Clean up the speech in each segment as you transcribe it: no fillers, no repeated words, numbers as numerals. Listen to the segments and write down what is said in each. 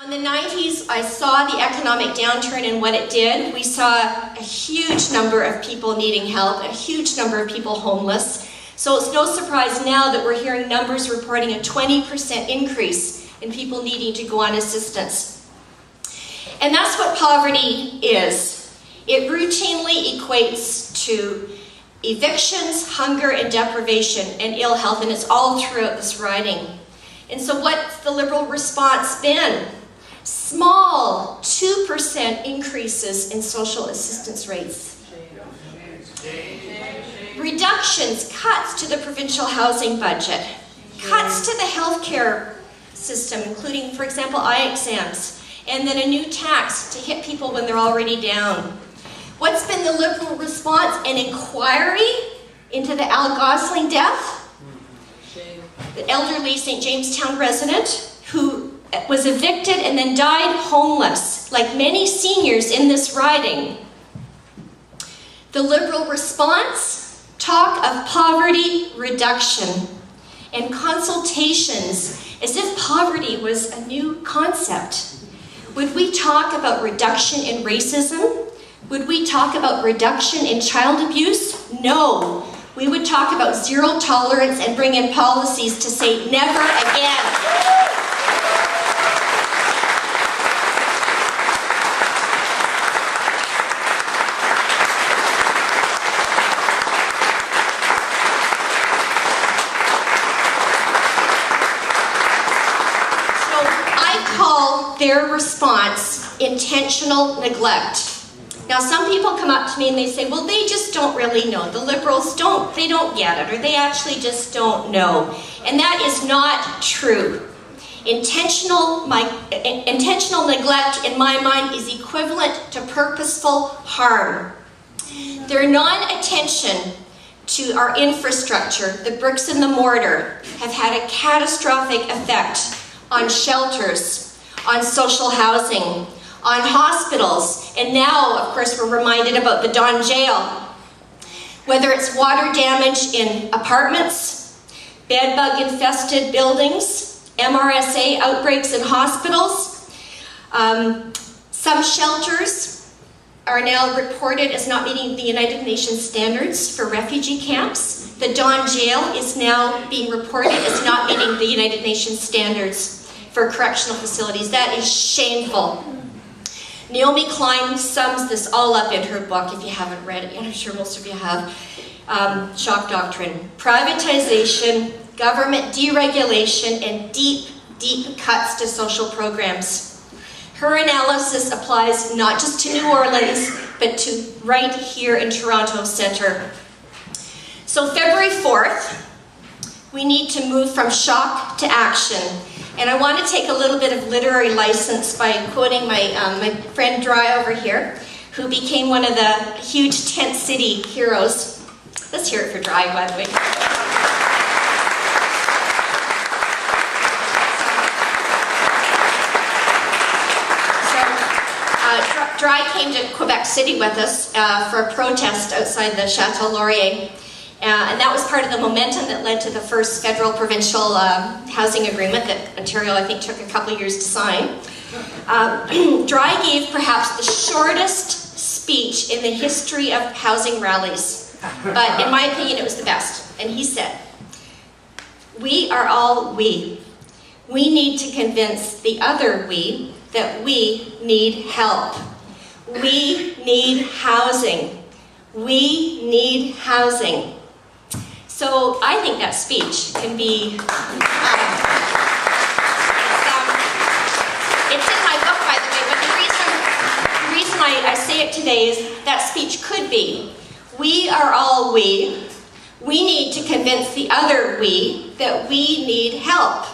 In the 90s, I saw the economic downturn and what it did. We saw a huge number of people needing help, a huge number of people homeless. So it's no surprise now that we're hearing numbers reporting a 20% increase in people needing to go on assistance. And that's what poverty is. It routinely equates to evictions, hunger, and deprivation, and ill health, and it's all throughout this riding. And so what's the Liberal response been? Small 2% increases in social assistance rates. Reductions, cuts to the provincial housing budget, cuts to the healthcare system, including, for example, eye exams, and then a new tax to hit people when they're already down. What's been the Liberal response? An inquiry into the Al Gosling death? The elderly St. Jamestown resident who was evicted and then died homeless, like many seniors in this riding. The Liberal response? Talk of poverty reduction and consultations as if poverty was a new concept. Would we talk about reduction in racism? Would we talk about reduction in child abuse? No. We would talk about zero tolerance and bring in policies to say never again. Their response, intentional neglect. Now some people come up to me and they say, well, they just don't really know. The Liberals don't get it, or they actually just don't know. And that is not true. Intentional neglect, in my mind, is equivalent to purposeful harm. Their non-attention to our infrastructure, the bricks and the mortar, have had a catastrophic effect on shelters, on social housing, on hospitals, and now, of course, we're reminded about the Don Jail. Whether it's water damage in apartments, bed-bug-infested buildings, MRSA outbreaks in hospitals, some shelters are now reported as not meeting the United Nations standards for refugee camps. The Don Jail is now being reported as not meeting the United Nations standards for correctional facilities. That is shameful. Naomi Klein sums this all up in her book, if you haven't read it, and I'm sure most of you have. Shock Doctrine. Privatization, government deregulation, and deep, deep cuts to social programs. Her analysis applies not just to New Orleans, but to right here in Toronto Centre. So February 4th, we need to move from shock to action. And I want to take a little bit of literary license by quoting my friend Dry over here, who became one of the huge tent city heroes. Let's hear it for Dry, by the way. So, Dry came to Quebec City with us for a protest outside the Chateau Laurier. And that was part of the momentum that led to the first federal-provincial housing agreement that Ontario, I think, took a couple of years to sign. Dry gave perhaps the shortest speech in the history of housing rallies, but in my opinion, it was the best. And he said, "We are all we. We need to convince the other we that we need help. We need housing. We need housing." So I think that speech can be, it's in my book, by the way, but the reason I say it today is that speech could be, we are all we need to convince the other we that we need help.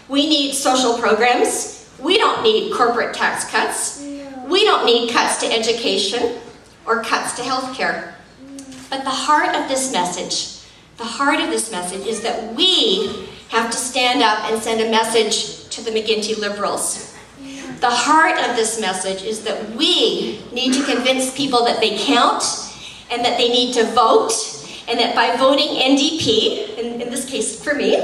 We need social programs. We don't need corporate tax cuts. We don't need cuts to education or cuts to healthcare. But the heart of this message is that we have to stand up and send a message to the McGuinty Liberals. The heart of this message is that we need to convince people that they count and that they need to vote, and that by voting NDP, in this case for me,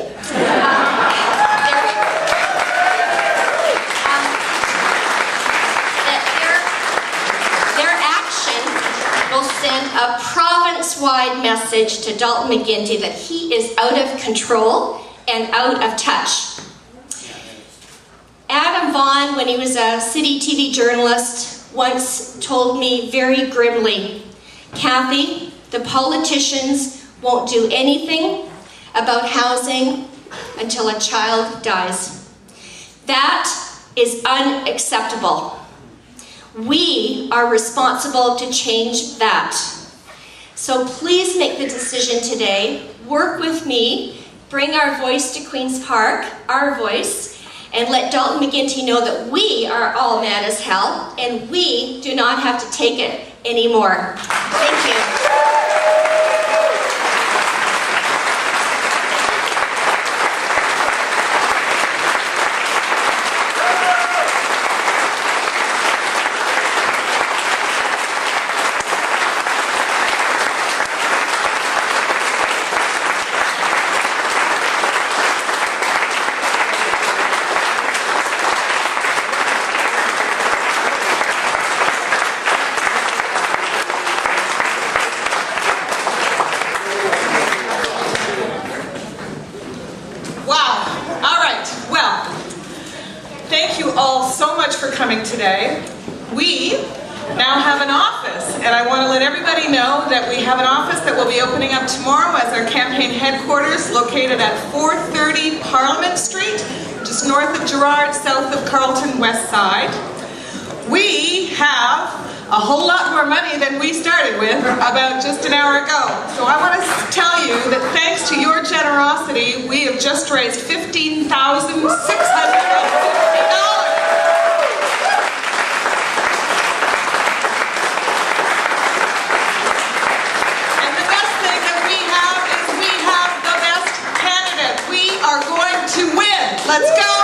a province-wide message to Dalton McGuinty that he is out of control and out of touch. Adam Vaughan, when he was a city TV journalist, once told me very grimly, "Cathy, the politicians won't do anything about housing until a child dies." That is unacceptable. We are responsible to change that. So please make the decision today. Work with me. Bring our voice to Queen's Park, our voice, and let Dalton McGuinty know that we are all mad as hell and we do not have to take it anymore. Thank you. Thank you all so much for coming today. We now have an office, and I want to let everybody know that we have an office that will be opening up tomorrow as our campaign headquarters, located at 430 Parliament Street, just north of Gerrard, south of Carlton, west side. We have a whole lot more money than we started with about just an hour ago. So I want to tell you that thanks to your generosity, we have just raised $15,650. And the best thing that we have is we have the best candidate. We are going to win. Let's go!